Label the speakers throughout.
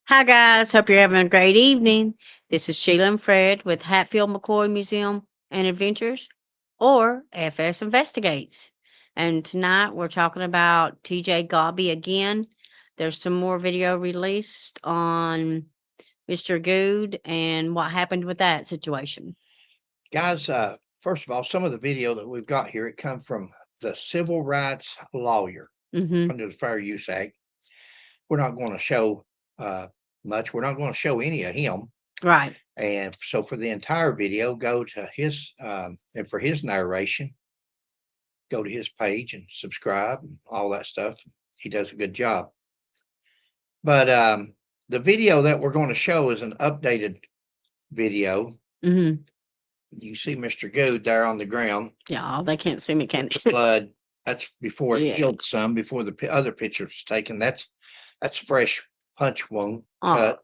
Speaker 1: Hi, guys. Hope you're having a great evening. This is Sheila and Fred with Hatfield McCoy Museum and Adventures, or FS Investigates. And tonight we're talking about TJ Godbey again. There's some more video released on Mr. Goode and what happened with that situation.
Speaker 2: Guys, first of all, some of the video that we've got here, it come from the civil rights lawyer
Speaker 1: Mm-hmm.
Speaker 2: under the Fair Use Act. We're not going to show much. We're not going to show any of him.
Speaker 1: Right.
Speaker 2: And so for the entire video, go to his, and for his narration, go to his page and subscribe and all that stuff. He does a good job. But the video that we're going to show is an updated video.
Speaker 1: Mm-hmm.
Speaker 2: You see Mr. Goode there on the ground.
Speaker 1: Yeah, they can't see me, can
Speaker 2: The
Speaker 1: they?
Speaker 2: blood. That's before it
Speaker 1: Yeah.
Speaker 2: healed some, before the other picture was taken. That's fresh punch wound
Speaker 1: Oh,
Speaker 2: cut.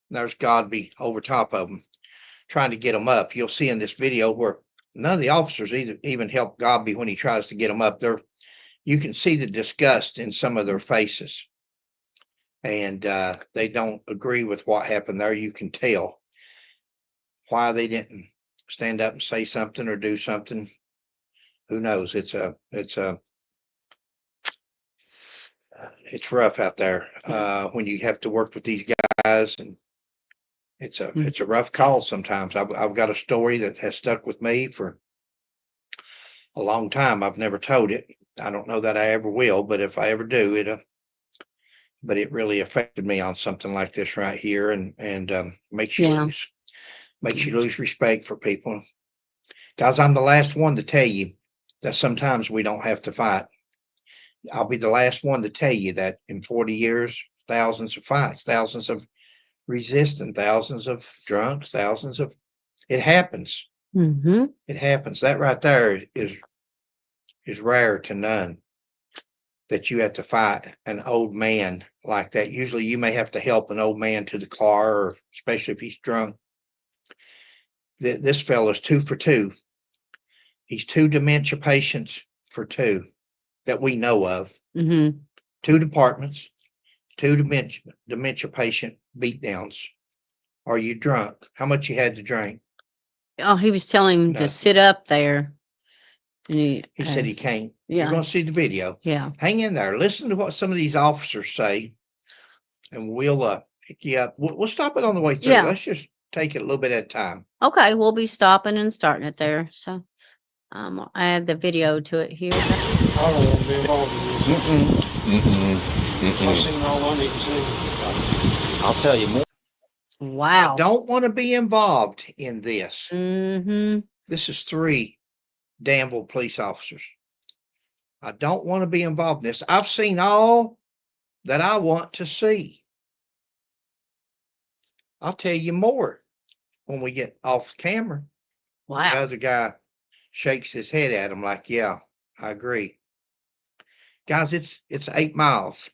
Speaker 2: There's Godbey over top of them, trying to get them up. You'll see in this video where none of the officers even help Godbey when he tries to get them up there. You can see the disgust in some of their faces, and they don't agree with what happened there. You can tell why they didn't stand up and say something or do something. Who knows? It's rough out there when you have to work with these guys, and it's a rough call sometimes. I've got a story that has stuck with me for a long time. I've never told it. I don't know that I ever will, but if I ever do, but it really affected me on something like this right here, and makes you
Speaker 1: Yeah.
Speaker 2: lose respect for people. Guys, I'm the last one to tell you that sometimes we don't have to fight. I'll be the last one to tell you that in 40 years, thousands of fights, thousands of resisting, thousands of drunks, thousands of, it happens.
Speaker 1: Mm-hmm.
Speaker 2: It happens. That right there is rare to none, that you have to fight an old man like that. Usually you may have to help an old man to the car, or especially if he's drunk. This fellow's 2 for 2. He's 2 dementia patients for 2 that we know of.
Speaker 1: Mm-hmm.
Speaker 2: 2 departments, 2 dementia patient beatdowns. Are you drunk? How much you had to drink?
Speaker 1: Oh, he was telling him to sit up there. And
Speaker 2: He said he can't.
Speaker 1: yeah.
Speaker 2: You're going to see the video.
Speaker 1: Yeah.
Speaker 2: Hang in there. Listen to what some of these officers say, and we'll pick you up. We'll stop it on the way through.
Speaker 1: Yeah.
Speaker 2: Let's just take it a little bit at a time.
Speaker 1: Okay, we'll be stopping and starting it there. So I'll add the video to it here.
Speaker 3: I don't want to be involved in this. I've seen all I need to see.
Speaker 4: I'll tell you more.
Speaker 1: Wow.
Speaker 2: I don't want to be involved in this.
Speaker 1: Mm-hmm.
Speaker 2: This is 3 Danville police officers. I don't want to be involved in this. I've seen all that I want to see. I'll tell you more when we get off camera. The
Speaker 1: Wow.
Speaker 2: other guy shakes his head at him like, yeah, I agree. Guys, it's 8 miles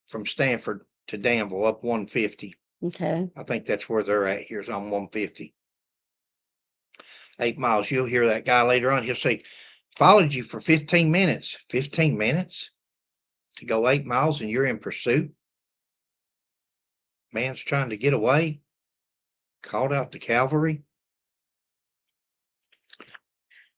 Speaker 2: from Stanford to Danville, up 150.
Speaker 1: Okay.
Speaker 2: I think that's where they're at. Here's on 150. 8 miles. You'll hear that guy later on. He'll say, followed you for 15 minutes. 15 minutes to go 8 miles and you're in pursuit? Man's trying to get away. Called out the cavalry.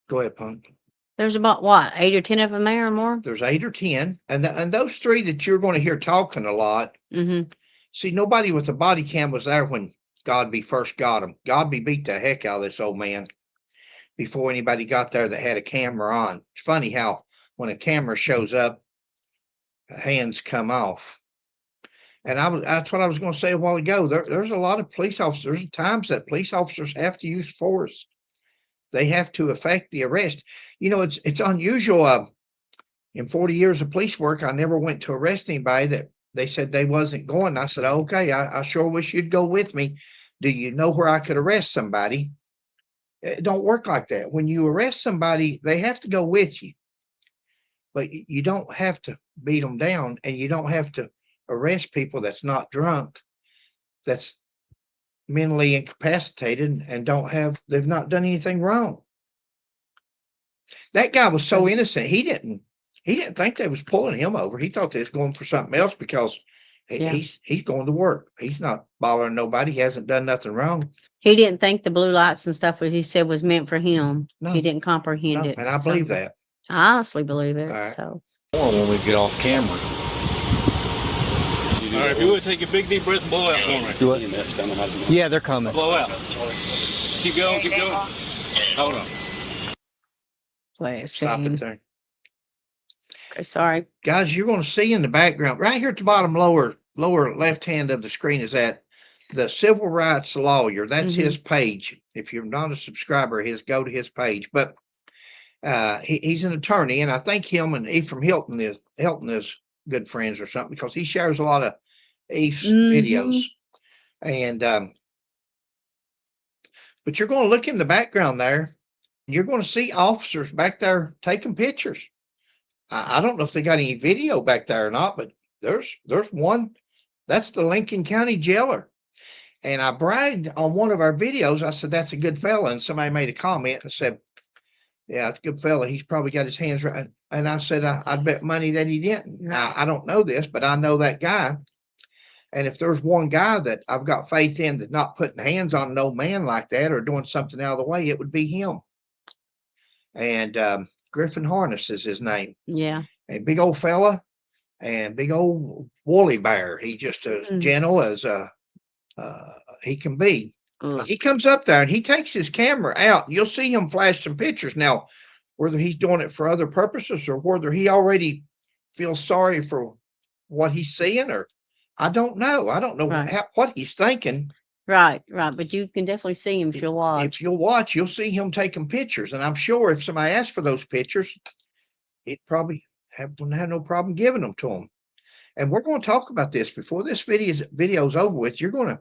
Speaker 2: Go ahead, Punk.
Speaker 1: There's about what, 8 or 10 of them there or more?
Speaker 2: There's 8 or 10. And those 3 that you're going to hear talking a lot.
Speaker 1: Mm-hmm.
Speaker 2: See, nobody with a body cam was there when Godbey first got him. Godbey beat the heck out of this old man before anybody got there that had a camera on. It's funny how when a camera shows up, hands come off. And that's what I was going to say a while ago. There's a lot of police officers. There's times that police officers have to use force. They have to effect the arrest. You know, it's unusual. In 40 years of police work, I never went to arrest anybody that they said they wasn't going. I said, okay, I sure wish you'd go with me. Do you know where I could arrest somebody? It don't work like that. When you arrest somebody, they have to go with you. But you don't have to beat them down, and you don't have to arrest people that's not drunk, that's mentally incapacitated and they've not done anything wrong. That guy was so innocent. He didn't think they was pulling him over. He thought they was going for something else because he's going to work. He's not bothering nobody. He hasn't done nothing wrong.
Speaker 1: He didn't think the blue lights and stuff what he said was meant for him.
Speaker 2: No.
Speaker 1: He didn't comprehend
Speaker 2: No,
Speaker 1: it.
Speaker 2: and I believe that.
Speaker 1: I honestly believe it.
Speaker 2: All right.
Speaker 1: So
Speaker 3: When we get off camera. All right, if you would take a big deep breath and blow out for me.
Speaker 4: Do it. Yeah, they're coming.
Speaker 3: Blow out. Keep going, keep going. Hold on.
Speaker 1: play a
Speaker 2: Stop it
Speaker 1: scene.
Speaker 2: there.
Speaker 1: Okay, sorry.
Speaker 2: Guys, you're going to see in the background, right here at the bottom lower left hand of the screen is that the civil rights lawyer. That's his page. If you're not a subscriber of his, go to his page. But he's an attorney, and I think him and Ephraim Hilton is good friends or something because he shares a lot of Eph's videos. And but you're going to look in the background there, and you're going to see officers back there taking pictures. I don't know if they got any video back there or not, but there's one. That's the Lincoln County jailer. And I bragged on one of our videos. I said, that's a good fella. And somebody made a comment and said, yeah, it's a good fella. He's probably got his hands right. And I said, I'd bet money that he didn't. Now, I don't know this, but I know that guy. And if there's one guy that I've got faith in that's not putting hands on no man like that or doing something out of the way, it would be him. And Griffin Harness is his name.
Speaker 1: Yeah.
Speaker 2: A big old fella and big old woolly bear. He just as gentle as he can be. He comes up there and he takes his camera out. You'll see him flash some pictures. Now, whether he's doing it for other purposes or whether he already feels sorry for what he's seeing, or I don't know. I don't know what he's thinking.
Speaker 1: Right. But you can definitely see him if you'll watch.
Speaker 2: If you'll watch, you'll see him taking pictures. And I'm sure if somebody asked for those pictures, he'd probably wouldn't have no problem giving them to him. And we're going to talk about this before this video's over with. We're going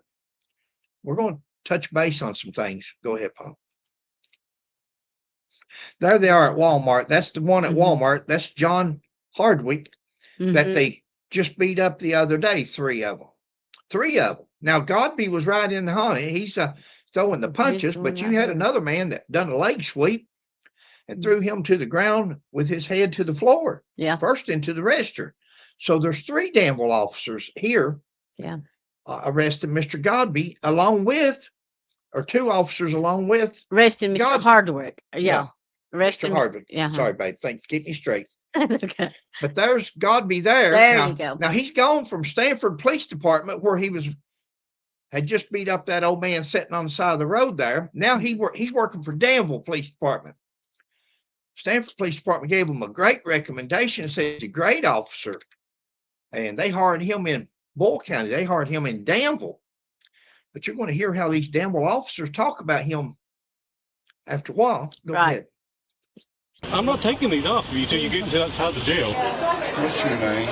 Speaker 2: to touch base on some things. Go ahead, Paul. There they are at Walmart. That's the one at Walmart. That's John Hardwick that they just beat up the other day. Three of them. Now, Godbey was right in the hunt. He's throwing the punches, but you had another man that done a leg sweep and threw him to the ground with his head to the floor.
Speaker 1: Yeah.
Speaker 2: First into the register. So there's three Danville officers here.
Speaker 1: Yeah.
Speaker 2: Arrested Mr. Godbey along with, or two officers along with.
Speaker 1: Arrested Mr. Hardwick. Yeah.
Speaker 2: Arrested Mr. Hardwick.
Speaker 1: Yeah.
Speaker 2: Sorry, babe. Keep me straight.
Speaker 1: That's okay.
Speaker 2: But there's Godbey there.
Speaker 1: There you go.
Speaker 2: Now he's gone from Stanford Police Department where he had just beat up that old man sitting on the side of the road there. Now he's working for Danville Police Department. Stanford Police Department gave him a great recommendation, said he's a great officer. And they hired him in Boyle County. They hired him in Danville. But you're going to hear how these Danville officers talk about him after a while. Go ahead.
Speaker 3: I'm not taking these off of you till you get into outside the jail. What's your name?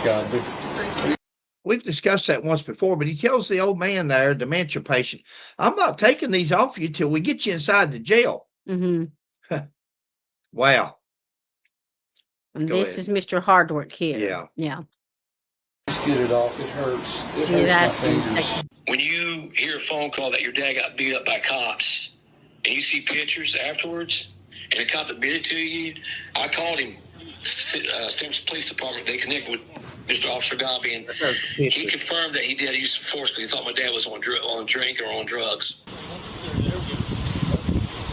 Speaker 3: Godbey.
Speaker 2: We've discussed that once before, but he tells the old man there, dementia patient, I'm not taking these off you till we get you inside the jail. Wow.
Speaker 1: And this is Mr. Hardwick here.
Speaker 2: Yeah.
Speaker 1: Yeah.
Speaker 4: Just get it off. It hurts. It hurts my fingers.
Speaker 5: When you hear a phone call that your dad got beat up by cops and you see pictures afterwards and the cop that beat it to you, I called him, Stanford Police Department. They connected with Mr. Officer Godbey, and he confirmed that he did use force because he thought my dad was on drink or on drugs.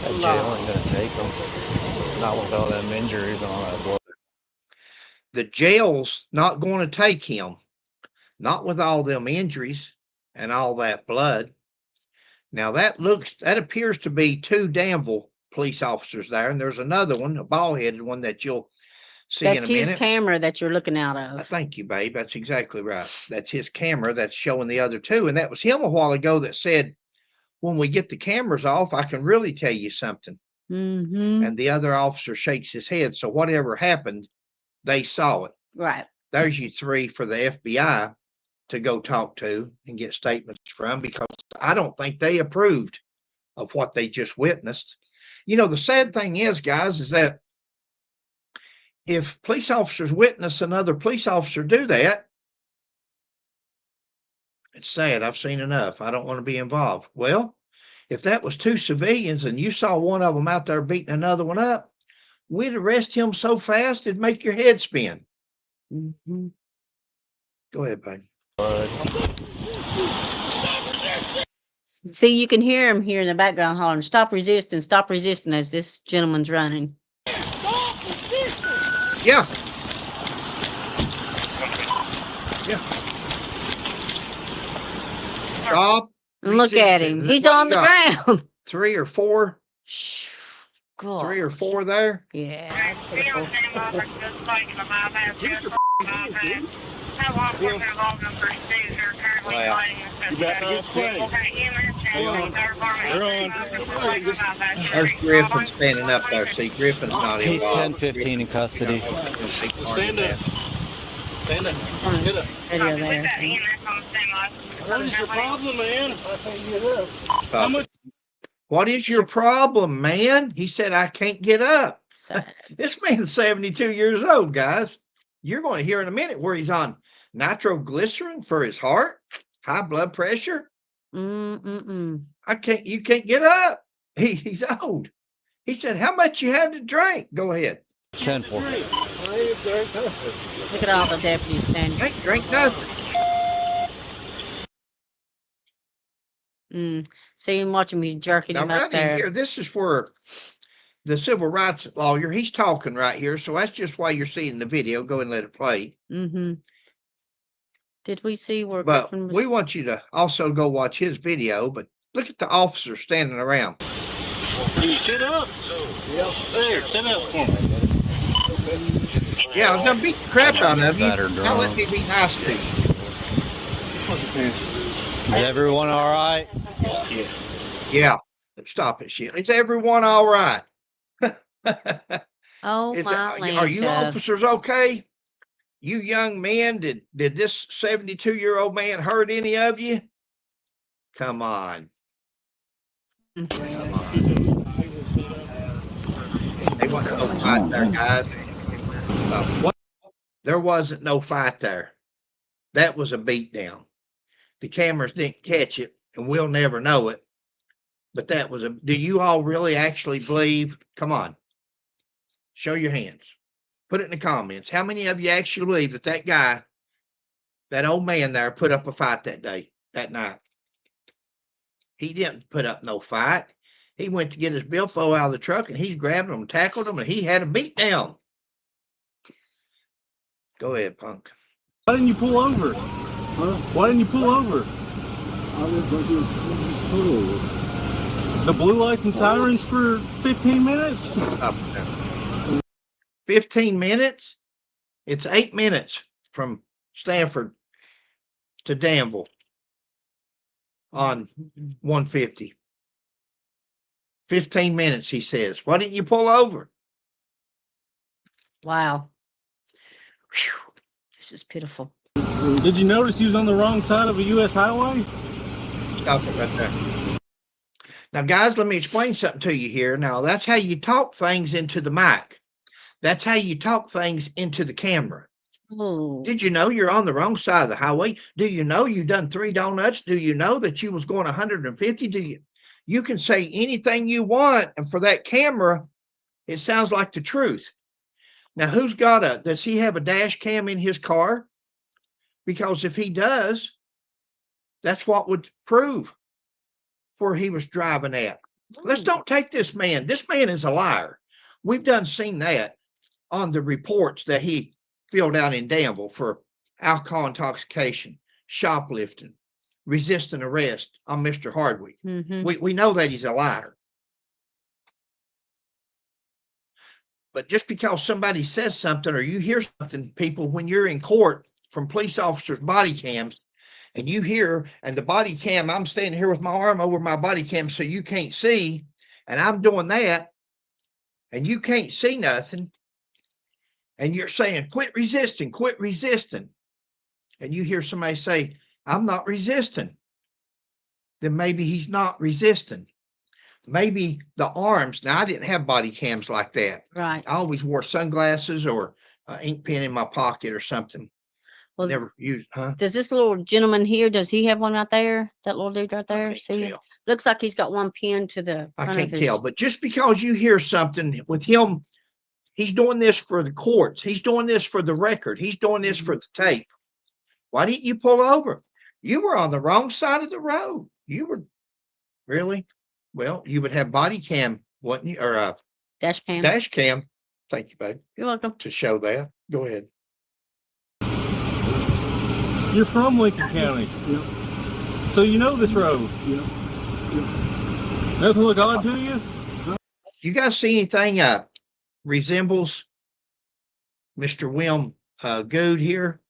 Speaker 4: That jail ain't going to take him. Not with all them injuries and all that blood.
Speaker 2: The jail's not going to take him, not with all them injuries and all that blood. Now that appears to be two Danville police officers there, and there's another one, a bald-headed one that you'll see in a minute.
Speaker 1: That's his camera that you're looking out of.
Speaker 2: Thank you, babe. That's exactly right. That's his camera that's showing the other two, and that was him a while ago that said, when we get the cameras off, I can really tell you something. And the other officer shakes his head. So whatever happened, they saw it.
Speaker 1: Right.
Speaker 2: There's you three for the FBI to go talk to and get statements from, because I don't think they approved of what they just witnessed. You know, the sad thing is, guys, is that if police officers witness another police officer do that, it's sad. I've seen enough. I don't want to be involved. Well, if that was two civilians and you saw one of them out there beating another one up, we'd arrest him so fast it'd make your head spin.
Speaker 1: Mhm.
Speaker 2: Go ahead, babe.
Speaker 1: See, you can hear him here in the background hollering, stop resisting as this gentleman's running.
Speaker 2: Yeah. Yeah. Stop.
Speaker 1: And look at
Speaker 2: resisting.
Speaker 1: him. He's
Speaker 2: What
Speaker 1: on
Speaker 2: you
Speaker 1: the
Speaker 2: got?
Speaker 1: ground.
Speaker 2: 3 or 4?
Speaker 1: Shh.
Speaker 2: 3 or
Speaker 1: Gosh.
Speaker 2: 4 there?
Speaker 1: Yeah. That's pitiful.
Speaker 2: Well,
Speaker 3: You back to his play.
Speaker 2: there's Griffin standing up there. See, Griffin's not
Speaker 4: He's
Speaker 2: involved.
Speaker 4: 10-15 in custody.
Speaker 3: Stand up. Stand up. Sit up.
Speaker 1: Video there.
Speaker 3: What is your problem, man?
Speaker 2: How much? What is your problem, man? He said, I can't get up.
Speaker 1: Sad.
Speaker 2: This man's 72 years old, guys. You're going to hear in a minute where he's on nitroglycerin for his heart, high blood pressure.
Speaker 1: Mm-mm-mm.
Speaker 2: You can't get up. He's old. He said, how much you had to drink? Go ahead.
Speaker 4: 10-4.
Speaker 1: Look at all the deputies standing.
Speaker 2: Ain't drink nothing.
Speaker 1: See him watching me jerking
Speaker 2: Now,
Speaker 1: him up
Speaker 2: right in
Speaker 1: there.
Speaker 2: here, this is where the civil rights lawyer, he's talking right here. So that's just why you're seeing the video. Go and let it play.
Speaker 1: Mm-hmm. Did we see where
Speaker 2: But
Speaker 1: Griffin was?
Speaker 2: we want you to also go watch his video. But look at the officer standing around.
Speaker 3: Can you sit up? Yeah. There, sit up for me.
Speaker 2: Yeah, I'm going to beat the crap out of you.
Speaker 4: Better
Speaker 2: Now let
Speaker 4: drunk.
Speaker 2: me be nice to you.
Speaker 4: Is everyone all right?
Speaker 2: Yeah. Stop it, shit. Is everyone all right?
Speaker 1: Oh,
Speaker 2: Are you officers okay? You young men, did this 72-year-old man hurt any of you? Come on. They wasn't no fight there, guys. There wasn't no fight there. That was a beatdown. The cameras didn't catch it, and we'll never know it. But that was do you all really actually believe? Come on. Show your hands. Put it in the comments. How many of you actually believe that guy, that old man there, put up a fight that night? He didn't put up no fight. He went to get his billfold out of the truck, and he's grabbed him, tackled him, and he had a beat down. Go ahead, punk.
Speaker 6: Why didn't you pull over? Why didn't you pull over? The blue lights and sirens for 15 minutes?
Speaker 2: Up there. 15 minutes? It's 8 minutes from Stanford to Danville on 150. 15 minutes, he says. Why didn't you pull over?
Speaker 1: Wow. Whew. This is pitiful.
Speaker 6: Did you notice you was on the wrong side of a U.S. highway?
Speaker 2: Stop it right there. Now, guys, let me explain something to you here. Now, that's how you talk things into the mic. That's how you talk things into the camera.
Speaker 1: Oh.
Speaker 2: Did you know you're on the wrong side of the highway? Do you know you done 3 donuts? Do you know that you was going 150? You can say anything you want, and for that camera, it sounds like the truth. Now, does he have a dash cam in his car? Because if he does, that's what would prove where he was driving at. Let's don't take this man. This man is a liar. We've seen that on the reports that he filled out in Danville for alcohol intoxication, shoplifting, resisting arrest on Mr. Hardwick.
Speaker 1: Mm-hmm.
Speaker 2: We know that he's a liar. But just because somebody says something or you hear something, people, when you're in court from police officers' body cams, and you hear, and the body cam, I'm standing here with my arm over my body cam so you can't see, and I'm doing that, and you can't see nothing, and you're saying, quit resisting, and you hear somebody say, I'm not resisting, then maybe he's not resisting. Maybe the arms, now I didn't have body cams like that.
Speaker 1: Right.
Speaker 2: I always wore sunglasses or an ink pen in my pocket or something.
Speaker 1: Well,
Speaker 2: Never used, huh?
Speaker 1: does this little gentleman here, does he have one right there? That little dude right there?
Speaker 2: can't
Speaker 1: See?
Speaker 2: tell.
Speaker 1: Looks like he's got one pinned to the
Speaker 2: I
Speaker 1: front
Speaker 2: can't
Speaker 1: of his...
Speaker 2: tell, but just because you hear something with him He's doing this for the courts. He's doing this for the record. He's doing this for the tape. Why didn't you pull over? You were on the wrong side of the road. You were really well. You would have body cam, wouldn't you, or
Speaker 1: Dash cam.
Speaker 2: dash cam? Thank you, babe,
Speaker 1: You're welcome.
Speaker 2: to show that. Go ahead.
Speaker 6: You're from Lincoln County.
Speaker 3: Yep.
Speaker 6: So you know this road.
Speaker 3: Yep.
Speaker 6: Nothing look odd to you?
Speaker 2: You guys see anything resembles Mr. William Goode here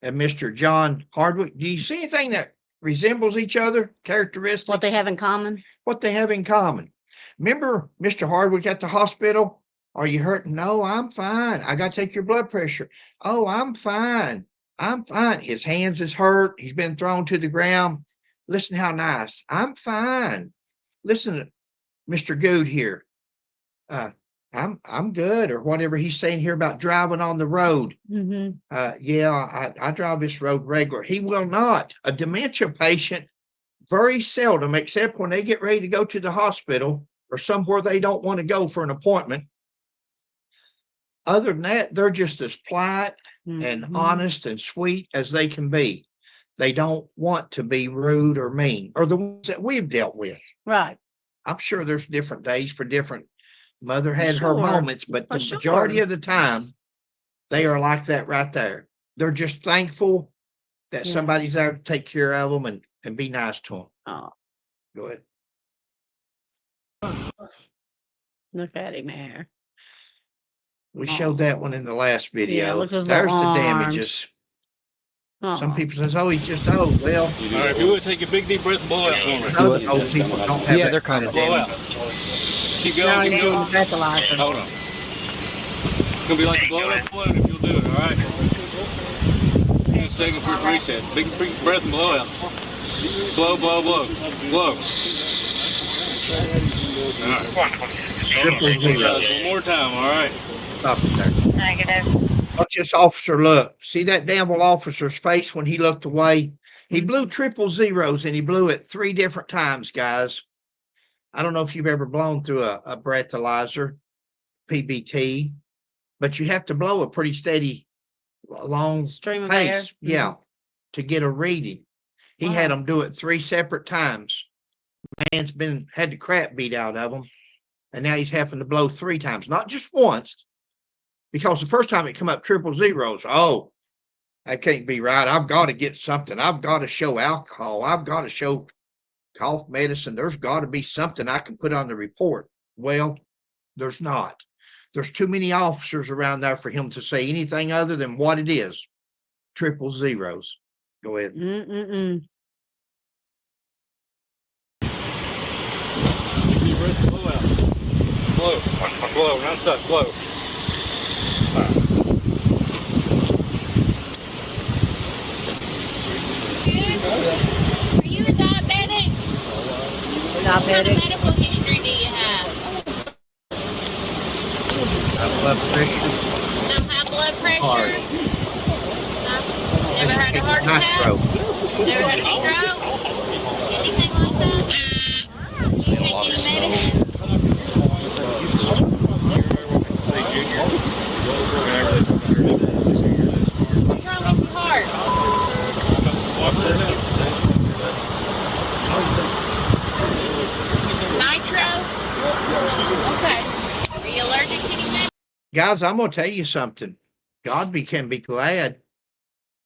Speaker 2: and Mr. John Hardwick? Do you see anything that resembles each other, characteristics?
Speaker 1: What they have in common?
Speaker 2: What they have in common. Remember Mr. Hardwick at the hospital? Are you hurting? No, I'm fine. I got to take your blood pressure. Oh, I'm fine. I'm fine. His hands is hurt. He's been thrown to the ground. Listen how nice. I'm fine. Listen to Mr. Goode here. I'm good, or whatever he's saying here about driving on the road. Yeah, I drive this road regular. He will not. A dementia patient, very seldom, except when they get ready to go to the hospital or somewhere they don't want to go for an appointment. Other than that, they're just as polite and honest and sweet as they can be. They don't want to be rude or mean, or the ones that we've dealt with.
Speaker 1: Right.
Speaker 2: I'm sure there's different days for different. Mother had her
Speaker 1: Sure.
Speaker 2: moments, but the
Speaker 1: For
Speaker 2: majority
Speaker 1: sure.
Speaker 2: of the time, they are like that right there. They're just thankful that
Speaker 1: Yeah.
Speaker 2: somebody's there to take care of them and be nice to them.
Speaker 1: Oh,
Speaker 2: Go ahead.
Speaker 1: look at him there.
Speaker 2: We showed that one in the last video.
Speaker 1: look at his
Speaker 2: There's the
Speaker 1: little
Speaker 2: damages. Some
Speaker 1: Oh.
Speaker 2: people says, "Oh, he's just old." Well,
Speaker 3: All right, if you would take a big deep breath and blow out for me.
Speaker 2: other old people don't have
Speaker 4: Yeah,
Speaker 2: that
Speaker 4: they're
Speaker 2: kind of
Speaker 3: Blow out.
Speaker 2: damage.
Speaker 3: Keep
Speaker 1: Now
Speaker 3: going,
Speaker 1: he's
Speaker 3: keep
Speaker 1: doing
Speaker 3: going.
Speaker 1: the breathalyzer.
Speaker 3: Hold on. It's gonna be like a blow out balloon if you'll do it, all right? In a second for a reset. Big breath and blow out. Blow, blow, blow. Blow. All right.
Speaker 2: Triple zero.
Speaker 3: One more time, all right?
Speaker 2: Stop it there.
Speaker 7: Negative.
Speaker 2: Watch this officer look. See that damn old officer's face when he looked away? He blew triple zeros, and he blew it 3 different times, guys. I don't know if you've ever blown through a breathalyzer, PBT, but you have to blow a pretty steady, long
Speaker 1: Stream of air.
Speaker 2: pace, yeah, to get a reading. He had
Speaker 1: Wow.
Speaker 2: them do it 3 separate times. Man's had the crap beat out of him, and now he's having to blow 3 times, not just once, because the first time it come up triple zeros. Oh, that can't be right. I've got to get something. I've got to show alcohol. I've got to show cough medicine. There's got to be something I can put on the report. Well, there's not. There's too many officers around there for him to say anything other than what it is. Triple zeros. Go ahead.
Speaker 1: Mm-mm-mm.
Speaker 3: Keep your breath and blow out. Blow. Blow. Non-stop. Blow.
Speaker 7: Are you a diabetic? What kind of
Speaker 1: Diabetic.
Speaker 7: medical history do you have?
Speaker 2: High blood pressure.
Speaker 7: No high blood pressure?
Speaker 2: Heart.
Speaker 7: Never had a heart attack?
Speaker 2: Nitro.
Speaker 7: Never had a stroke? Anything like that? Do you take any medicine? What's wrong with your heart? Nitro? Okay. Are you allergic to any medicine?
Speaker 2: Guys, I'm going to tell you something. Godbey can be glad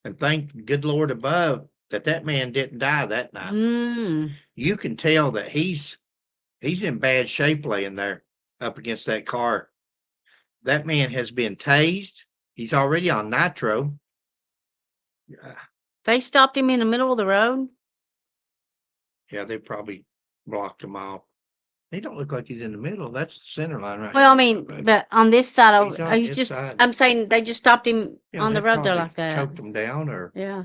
Speaker 2: and thank the good Lord above that man didn't die that night.
Speaker 1: Mm.
Speaker 2: You can tell that he's in bad shape laying there up against that car. That man has been tased. He's already on nitro.
Speaker 1: They stopped him in the middle of the road.
Speaker 2: Yeah, they probably blocked him off. He don't look like he's in the middle. That's the center line right
Speaker 1: Well, I
Speaker 2: there,
Speaker 1: mean,
Speaker 2: babe.
Speaker 1: but on this side
Speaker 2: He's
Speaker 1: of,
Speaker 2: on
Speaker 1: he's
Speaker 2: this
Speaker 1: just,
Speaker 2: side.
Speaker 1: I'm saying they just stopped him
Speaker 2: Yeah,
Speaker 1: on
Speaker 2: they
Speaker 1: the road there
Speaker 2: probably
Speaker 1: like that.
Speaker 2: choked him down or
Speaker 1: Yeah.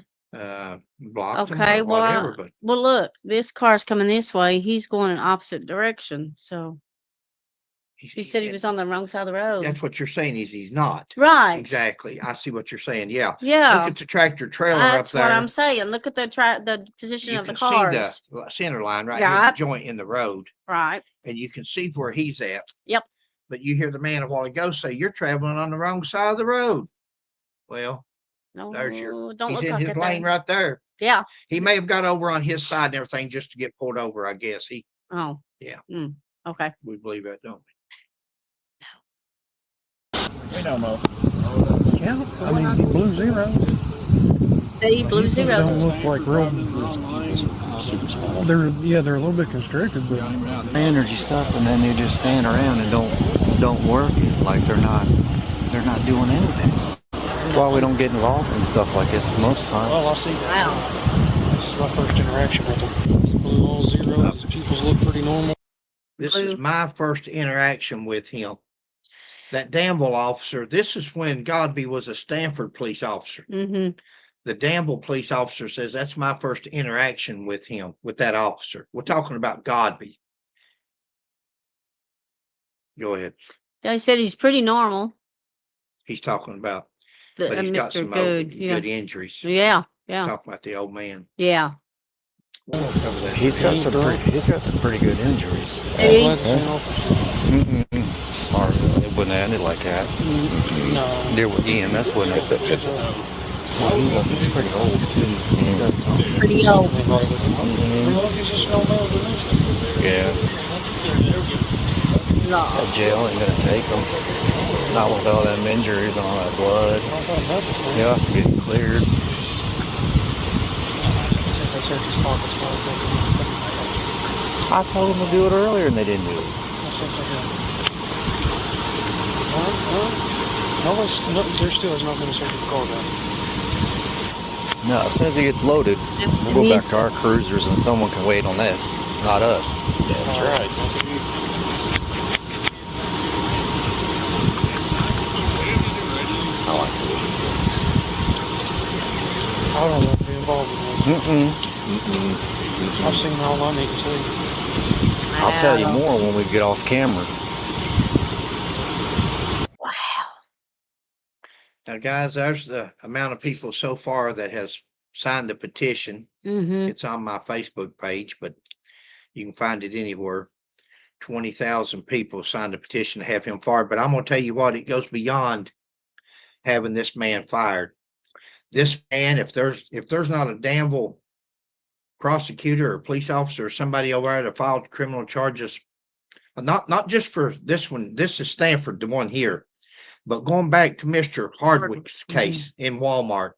Speaker 2: blocked him
Speaker 1: Okay.
Speaker 2: or
Speaker 1: Well,
Speaker 2: whatever. But
Speaker 1: well, look, this car's coming this way. He's going in opposite direction. So he said he was on the wrong side of the road.
Speaker 2: That's what you're saying is he's not.
Speaker 1: Right.
Speaker 2: Exactly. I see what you're saying. Yeah.
Speaker 1: Yeah.
Speaker 2: Look at the tractor trailer
Speaker 1: That's
Speaker 2: up there.
Speaker 1: what I'm saying. Look at the position
Speaker 2: You
Speaker 1: of the
Speaker 2: can see
Speaker 1: cars.
Speaker 2: the center line right here,
Speaker 1: Yeah.
Speaker 2: the joint in the road,
Speaker 1: Right.
Speaker 2: and you can see where he's at.
Speaker 1: Yep.
Speaker 2: But you hear the man a while ago say, "You're traveling on the wrong side of the road." Well,
Speaker 1: No,
Speaker 2: there's your,
Speaker 1: don't
Speaker 2: he's
Speaker 1: look
Speaker 2: in
Speaker 1: like
Speaker 2: his
Speaker 1: it
Speaker 2: lane
Speaker 1: there.
Speaker 2: right there.
Speaker 1: Yeah.
Speaker 2: He may have got over on his side and everything just to get pulled over, I guess.
Speaker 1: Oh.
Speaker 2: Yeah.
Speaker 1: Okay.
Speaker 2: We believe that, don't we?
Speaker 6: We don't know. Yeah, I mean, he blew zero.
Speaker 1: See, blue
Speaker 6: They
Speaker 1: zero.
Speaker 6: don't look like real. They're a little bit constricted, but
Speaker 4: Energy stuff, and then they just stand around and don't work it. Like they're not doing anything. That's why we don't get involved in stuff like this most of the time.
Speaker 8: Well, I see that.
Speaker 1: Wow.
Speaker 8: This is my first interaction with him. Blue all zero. His pupils look pretty normal.
Speaker 2: This is my first interaction with him. That Danville officer, this is when Godbey was a Stanford police officer.
Speaker 1: Mm-hmm.
Speaker 2: The Danville police officer says that's my first interaction with him, with that officer. We're talking about Godbey. Go ahead.
Speaker 1: Yeah, he said he's pretty normal.
Speaker 2: He's talking about, but he's got
Speaker 1: Mr.
Speaker 2: some
Speaker 1: Goode. Yeah.
Speaker 2: good injuries.
Speaker 1: Yeah.
Speaker 2: He's
Speaker 1: Yeah.
Speaker 2: talking about the old man.
Speaker 1: Yeah.
Speaker 2: We'll cover that.
Speaker 4: He's got some pretty good injuries.
Speaker 1: See?
Speaker 8: Glad to see an officer.
Speaker 4: Or it wouldn't have ended like that.
Speaker 8: No.
Speaker 4: There with EMS wouldn't have.
Speaker 8: It's a
Speaker 4: He's pretty old too. He's got some.
Speaker 1: Pretty old.
Speaker 8: He's just no man with this.
Speaker 4: Yeah.
Speaker 1: No.
Speaker 4: That jail ain't gonna take him. Not with all them injuries and all that blood. He'll have to get cleared. I told them to do it earlier and they didn't do it.
Speaker 8: No, there still has not been a search of the car down.
Speaker 4: No, as soon as he gets loaded, we'll go back to our cruisers and someone can wait on this, not us.
Speaker 8: That's right. I don't want to be involved in this. I've seen all I need to see.
Speaker 4: I'll tell you more when we get off camera.
Speaker 2: Now, guys, there's the amount of people so far that has signed the petition.
Speaker 1: Mm-hmm.
Speaker 2: It's on my Facebook page, but you can find it anywhere. 20,000 people signed a petition to have him fired. But I'm going to tell you what, it goes beyond having this man fired. This man, if there's not a Danville prosecutor or police officer or somebody over there to file criminal charges, not just for this one, this is Stanford, the one here, but going back to Mr. Hardwick's case in Walmart,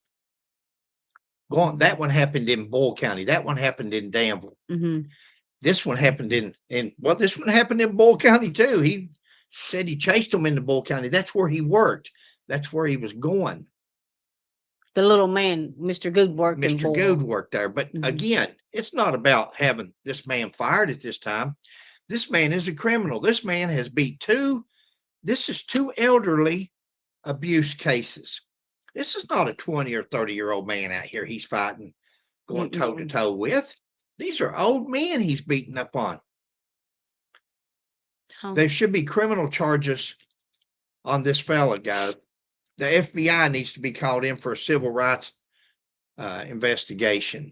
Speaker 2: that one happened in Bull County. That one happened in Danville.
Speaker 1: Mm-hmm.
Speaker 2: This one happened this one happened in Bull County too. He said he chased him into Bull County. That's where he worked. That's where he was going.
Speaker 1: The little man, Mr. Goode, worked in
Speaker 2: Mr.
Speaker 1: Bull.
Speaker 2: Goode worked there. But again, it's not about having this man fired at this time. This man is a criminal. This man has beat two elderly abuse cases. This is not a 20 or 30-year-old man out here he's fighting, going toe to toe with. These are old men he's beating up on.
Speaker 1: Oh.
Speaker 2: There should be criminal charges on this fella, guys. The FBI needs to be called in for a civil rights investigation.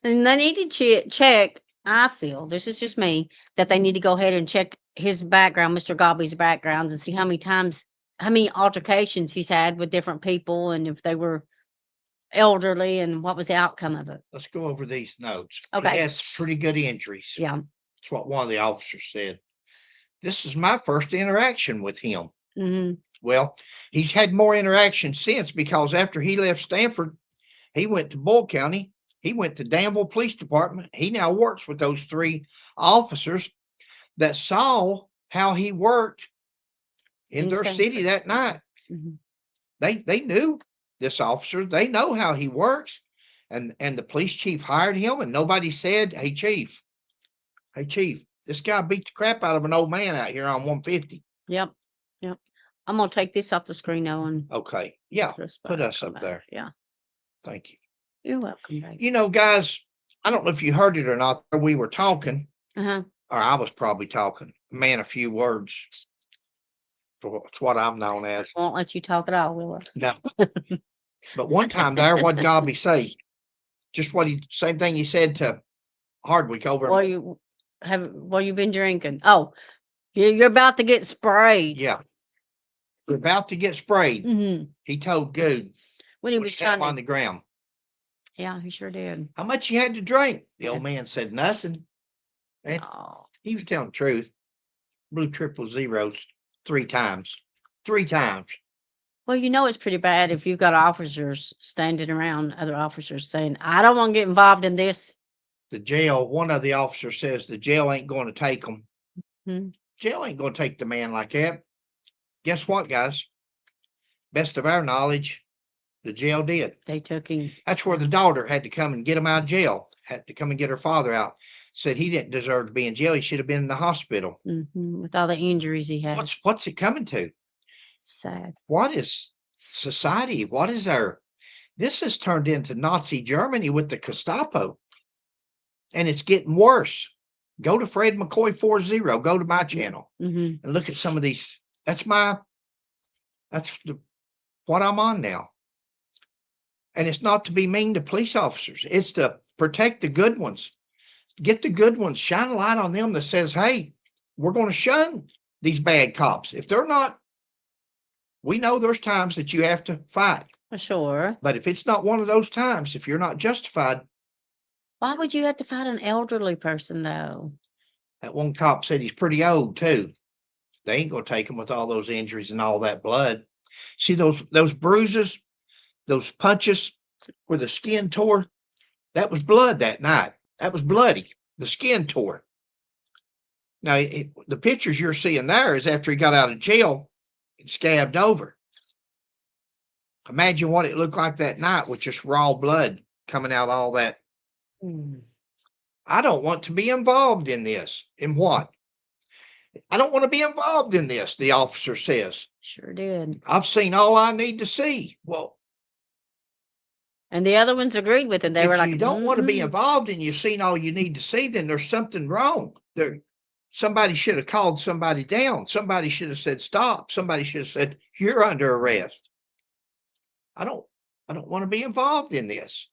Speaker 1: And they need to check, I feel, this is just me, that they need to go ahead and check his background, Mr. Godbey's background, and see how many altercations he's had with different people and if they were elderly and what was the outcome of it.
Speaker 2: Let's go over these notes.
Speaker 1: Okay.
Speaker 2: He has pretty good injuries.
Speaker 1: Yeah.
Speaker 2: That's what one of the officers said. This is my first interaction with him.
Speaker 1: Mm-hmm.
Speaker 2: Well, he's had more interactions since, because after he left Stanford, he went to Bull County. He went to Danville Police Department. He now works with those three officers that saw how he worked in their city that night.
Speaker 1: Mm-hmm.
Speaker 2: They knew this officer. They know how he works. And the police chief hired him, and nobody said, hey, chief, this guy beat the crap out of an old man out here on 150.
Speaker 1: Yep. I'm going to take this off the screen now. And
Speaker 2: Okay. Yeah. Put us up there.
Speaker 1: Yeah.
Speaker 2: Thank you.
Speaker 1: You're welcome, baby.
Speaker 2: You know, guys, I don't know if you heard it or not. We were talking,
Speaker 1: Uh-huh.
Speaker 2: or I was probably talking. Man, a few words. It's what I'm known as.
Speaker 1: Won't let you talk at all, will I?
Speaker 2: No. But one time there, what Godbey say? Just same thing he said to Hardwick over.
Speaker 1: Well, you've been drinking. Oh, You're about to get sprayed.
Speaker 2: Yeah. We're about to get sprayed.
Speaker 1: Hmm.
Speaker 2: He told Goode
Speaker 1: When he
Speaker 2: when
Speaker 1: was
Speaker 2: he fell
Speaker 1: trying
Speaker 2: on
Speaker 1: to.
Speaker 2: the ground.
Speaker 1: Yeah, he sure did.
Speaker 2: How much you had to drink? The
Speaker 1: Yeah.
Speaker 2: old man said nothing. And
Speaker 1: Oh.
Speaker 2: he was telling the truth. Blew triple zeros 3 times. 3 times.
Speaker 1: Well, it's pretty bad if you've got officers standing around, other officers saying, I don't want to get involved in this.
Speaker 2: The jail, one of the officers says the jail ain't going to take him.
Speaker 1: Hmm.
Speaker 2: Jail ain't going to take the man like that. Guess what, guys? Best of our knowledge, the jail did.
Speaker 1: They took him.
Speaker 2: That's where the daughter had to come and get him out of jail, had to come and get her father out. Said he didn't deserve to be in jail. He should have been in the hospital.
Speaker 1: With all the injuries he had.
Speaker 2: What's it coming to?
Speaker 1: Sad.
Speaker 2: What is society? What is this has turned into Nazi Germany with the Gestapo. And it's getting worse. Go to Fred McCoy 40. Go to my channel
Speaker 1: Mm-hmm.
Speaker 2: and look at some of these. What I'm on now. And it's not to be mean to police officers. It's to protect the good ones. Get the good ones. Shine a light on them that says, hey, we're going to shun these bad cops. If they're not, we know there's times that you have to fight.
Speaker 1: Sure.
Speaker 2: But if it's not one of those times, if you're not justified.
Speaker 1: Why would you have to fight an elderly person, though?
Speaker 2: That one cop said he's pretty old, too. They ain't going to take him with all those injuries and all that blood. See those bruises, those punches where the skin tore? That was blood that night. That was bloody. The skin tore. Now, the pictures you're seeing there is after he got out of jail and scabbed over. Imagine what it looked like that night with just raw blood coming out all that. I don't want to be involved in this. In what? I don't want to be involved in this, the officer says.
Speaker 1: Sure did.
Speaker 2: I've seen all I need to see. Well,
Speaker 1: and the other ones agreed with it. They were like,
Speaker 2: you don't want to be involved and you've seen all you need to see, then there's something wrong. Somebody should have called somebody down. Somebody should have said, stop. Somebody should have said, you're under arrest. I don't want to be involved in this.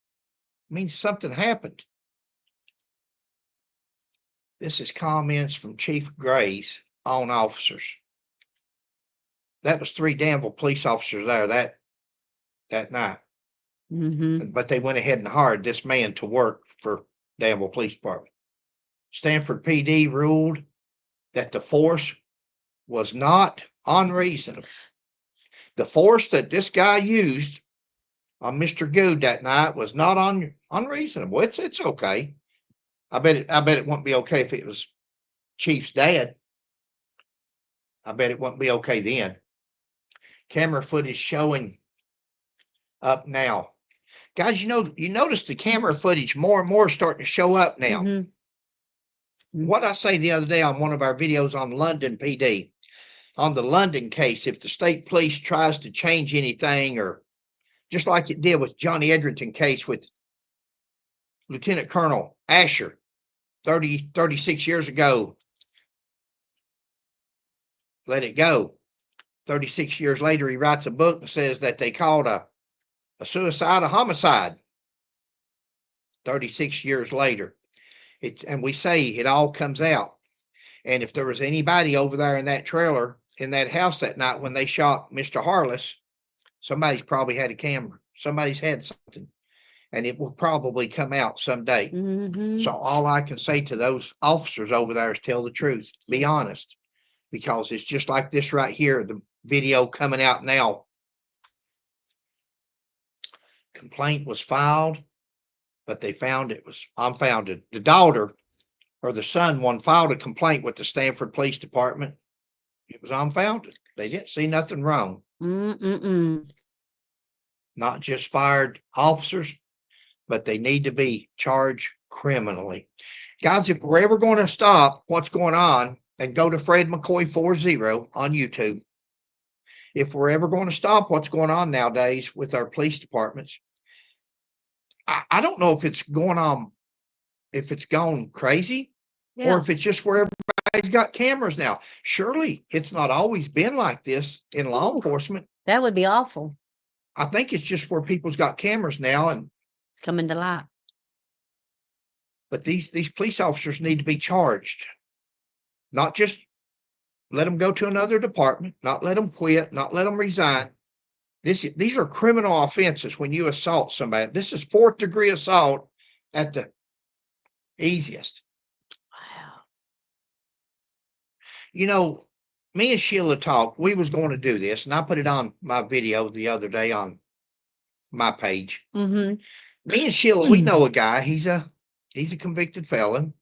Speaker 2: It means something happened. This is comments from Chief Grays on officers. That was 3 Danville police officers there that night.
Speaker 1: Mm-hmm.
Speaker 2: But they went ahead and hired this man to work for Danville Police Department. Stanford PD ruled that the force was not unreasonable. The force that this guy used on Mr. Goode that night was not unreasonable. It's okay. I bet it wouldn't be okay if it was Chief's dad. I bet it wouldn't be okay then. Camera footage showing up now. Guys, you notice the camera footage more and more starting to show up now.
Speaker 1: Mm-hmm.
Speaker 2: What I say the other day on one of our videos on London PD, on the London case, if the state police tries to change anything, or just like it did with Johnny Edgerton case with Lieutenant Colonel Asher 36 years ago, let it go. 36 years later, he writes a book and says that they called a suicide a homicide. 36 years later. And we say it all comes out. And if there was anybody over there in that trailer, in that house that night when they shot Mr. Harless, somebody's probably had a camera. Somebody's had something. And it will probably come out someday.
Speaker 1: Mm-hmm.
Speaker 2: So all I can say to those officers over there is tell the truth. Be honest. Because it's just like this right here, the video coming out now. Complaint was filed, but they found it was unfounded. The daughter or the son filed a complaint with the Stanford Police Department. It was unfounded. They didn't see nothing wrong. Not just fired officers, but they need to be charged criminally. Guys, if we're ever going to stop what's going on, and go to Fred McCoy 40 on YouTube. If we're ever going to stop what's going on nowadays with our police departments, I don't know if it's going on, if it's gone crazy, or if it's just where everybody's got cameras now. Surely it's not always been like this in law enforcement.
Speaker 1: That would be awful.
Speaker 2: I think it's just where people's got cameras now, and
Speaker 1: it's coming to light.
Speaker 2: But these police officers need to be charged. Not just let them go to another department, not let them quit, not let them resign. These are criminal offenses when you assault somebody. This is 4th degree assault at the easiest.
Speaker 1: Wow.
Speaker 2: You know, me and Sheila talked. We was going to do this, and I put it on my video the other day on my page.
Speaker 1: Mm-hmm.
Speaker 2: Me and Sheila, we know a guy. He's a convicted felon,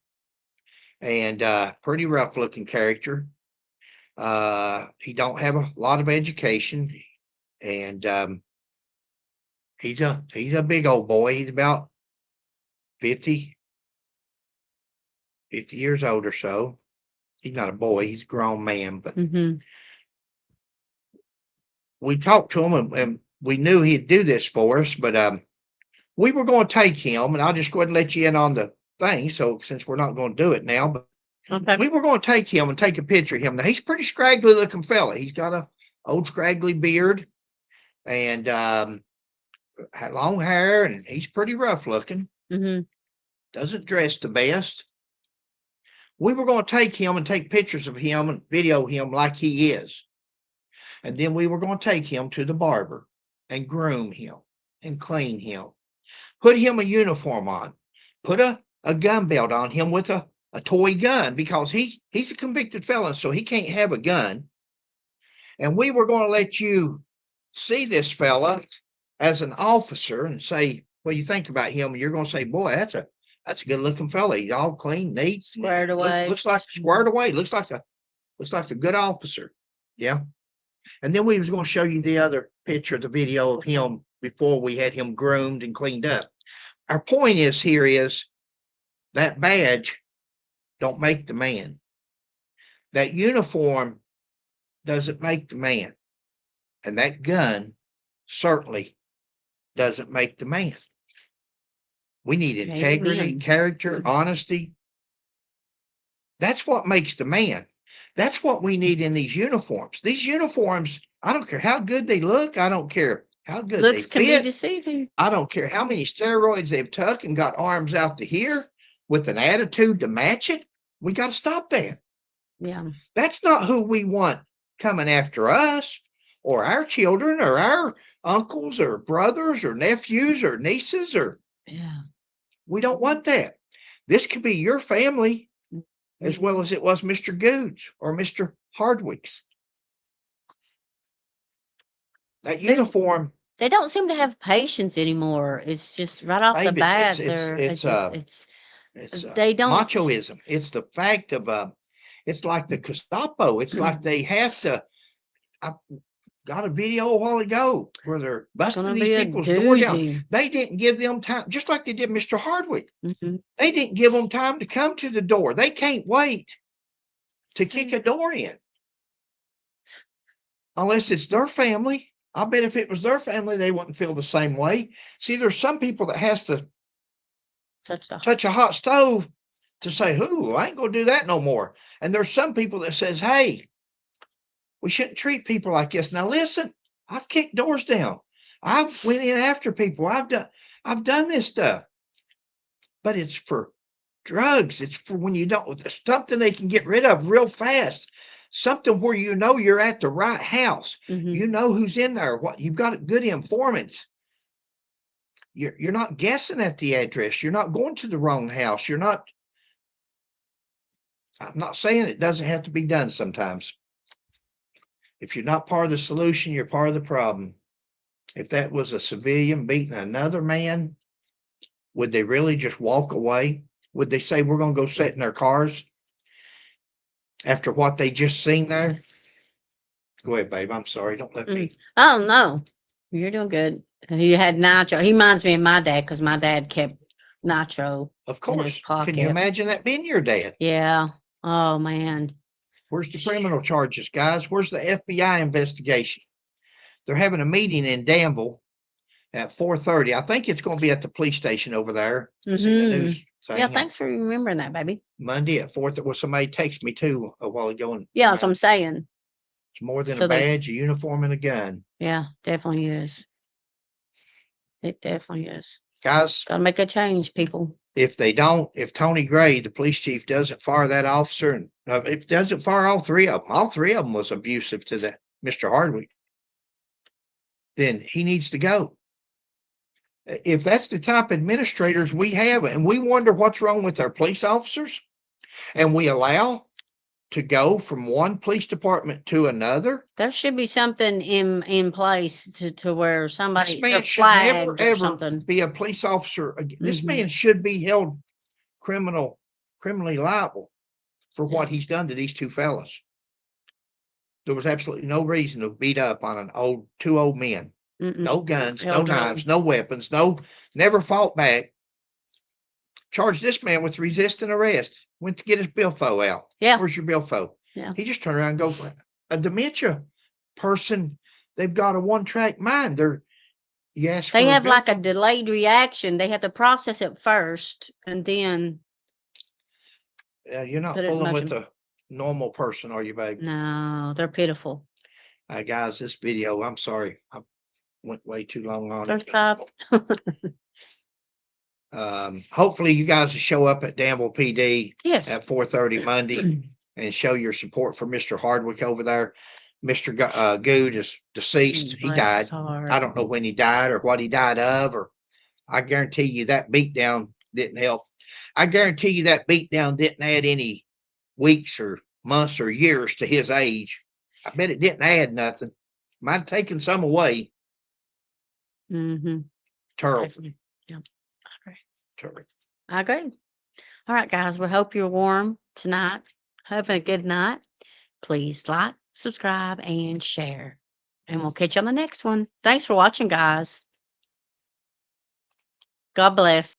Speaker 2: and pretty rough looking character. He don't have a lot of education, and he's a big old boy. He's about 50 years old or so. He's not a boy, he's a grown man, but
Speaker 1: Mm-hmm.
Speaker 2: we talked to him, and we knew he'd do this for us, but we were going to take him, and I'll just go ahead and let you in on the thing. So since we're not going to do it now, but
Speaker 1: Okay.
Speaker 2: we were going to take him and take a picture of him. Now he's a pretty scraggly looking fella. He's got a old scraggly beard, and had long hair, and he's pretty rough looking.
Speaker 1: Mm-hmm.
Speaker 2: Doesn't dress the best. We were going to take him and take pictures of him and video him like he is. And then we were going to take him to the barber and groom him and clean him. Put him a uniform on. Put a gun belt on him with a toy gun, because he's a convicted felon, so he can't have a gun. And we were going to let you see this fella as an officer and say, what you think about him? And you're going to say, boy, that's a good looking fella. He's all clean, neat,
Speaker 1: Squared away.
Speaker 2: looks like squared away. Looks like a good officer. Yeah. And then we was going to show you the other picture, the video of him before we had him groomed and cleaned up. Our point is that badge don't make the man. That uniform doesn't make the man. And that gun certainly doesn't make the man. We need integrity,
Speaker 1: Amen.
Speaker 2: character, honesty. That's what makes the man. That's what we need in these uniforms. These uniforms, I don't care how good they look. I don't care how good
Speaker 1: Looks
Speaker 2: they
Speaker 1: can be
Speaker 2: fit.
Speaker 1: deceiving.
Speaker 2: I don't care how many steroids they've took and got arms out to here with an attitude to match it. We got to stop that.
Speaker 1: Yeah.
Speaker 2: That's not who we want coming after us or our children or our uncles or brothers or nephews or nieces, or
Speaker 1: Yeah.
Speaker 2: we don't want that. This could be your family as well as it was Mr. Goode's or Mr. Hardwick's. That uniform,
Speaker 1: They don't seem to have patience anymore. It's just right off the
Speaker 2: babe,
Speaker 1: bat. It's they don't.
Speaker 2: machoism. It's the fact of it's like the Gestapo. It's like they have to. I got a video a while ago where they're busting
Speaker 1: gonna
Speaker 2: these
Speaker 1: be a
Speaker 2: people's door down.
Speaker 1: doozy.
Speaker 2: They didn't give them time, just like they did Mr. Hardwick.
Speaker 1: Mm-hmm.
Speaker 2: They didn't give them time to come to the door. They can't wait to kick a door in unless it's their family. I bet if it was their family, they wouldn't feel the same way. See, there's some people that has to touch a hot stove to say, "Who? I ain't gonna do that no more." And there's some people that says, "Hey, we shouldn't treat people like this." Now, listen, I've kicked doors down. I've went in after people. I've done this stuff, but it's for drugs. It's for when you don't, something they can get rid of real fast. Something where you know you're at the right house.
Speaker 1: Mm-hmm.
Speaker 2: You know who's in there. What you've got good informants. You're not guessing at the address. You're not going to the wrong house. I'm not saying it doesn't have to be done sometimes. If you're not part of the solution, you're part of the problem. If that was a civilian beating another man, would they really just walk away? Would they say, we're going to go sit in their cars after what they just seen there? Go ahead, babe. I'm sorry. Don't let me.
Speaker 1: Oh, no. You're doing good. He had Nitro. He reminds me of my dad because my dad kept Nitro
Speaker 2: Of
Speaker 1: in his
Speaker 2: course.
Speaker 1: pocket.
Speaker 2: Can you imagine that being your dad?
Speaker 1: Yeah. Oh, man.
Speaker 2: Where's the criminal charges, guys? Where's the FBI investigation? They're having a meeting in Danville at 4:30. I think it's going to be at the police station over there. It's in the news thing.
Speaker 1: Yeah, thanks for remembering that, baby.
Speaker 2: Monday at 4:30. Well, somebody texted me too a while ago. And
Speaker 1: Yeah, that's what I'm saying.
Speaker 2: it's more than
Speaker 1: So
Speaker 2: a badge, a uniform, and a gun.
Speaker 1: Yeah, definitely is. It definitely is.
Speaker 2: Guys,
Speaker 1: Gotta make a change, people.
Speaker 2: If they don't, if Tony Gray, the police chief, doesn't fire that officer, and it doesn't fire all three of them, all three of them was abusive to that Mr. Hardwick, then he needs to go. If that's the type of administrators we have, and we wonder what's wrong with our police officers, and we allow to go from one police department to another,
Speaker 1: There should be something in place to where
Speaker 2: this
Speaker 1: somebody they're
Speaker 2: man should never
Speaker 1: flagged or
Speaker 2: ever
Speaker 1: something.
Speaker 2: be a police officer again. This
Speaker 1: Mhm.
Speaker 2: man should be held criminally liable for what he's done to these two fellas. There was absolutely no reason to beat up on two old men.
Speaker 1: Mm-mm.
Speaker 2: No guns, no
Speaker 1: Elderly.
Speaker 2: knives, no weapons, never fought back. Charged this man with resisting arrest. Went to get his billfold out.
Speaker 1: Yeah.
Speaker 2: Where's your billfold?
Speaker 1: Yeah.
Speaker 2: He just turned around and go for a dementia person. They've got a one-track mind. You ask
Speaker 1: They
Speaker 2: for
Speaker 1: have like a
Speaker 2: billfold.
Speaker 1: delayed reaction. They have to process it first and then
Speaker 2: You're not
Speaker 1: put it in
Speaker 2: fooling with
Speaker 1: motion.
Speaker 2: a normal person, are you, babe?
Speaker 1: No, they're pitiful.
Speaker 2: Guys, this video, I'm sorry, I went way too long on
Speaker 1: They're
Speaker 2: it.
Speaker 1: tough.
Speaker 2: Hopefully you guys will show up at Danville PD
Speaker 1: Yes.
Speaker 2: at 4:30 Monday and show your support for Mr. Hardwick over there. Mr. Goode is deceased. He
Speaker 1: Bless his
Speaker 2: died.
Speaker 1: heart.
Speaker 2: I don't know when he died or what he died of, or I guarantee you that beatdown didn't help. I guarantee you that beatdown didn't add any weeks or months or years to his age. I bet it didn't add nothing. Might have taken some away.
Speaker 1: Mm-hmm.
Speaker 2: Terrible.
Speaker 1: Definitely. Yeah. Okay.
Speaker 2: Terrible.
Speaker 1: I agree. All right, guys. We hope you're warm tonight. Having a good night. Please like, subscribe, and share. And we'll catch you on the next one. Thanks for watching, guys. God bless.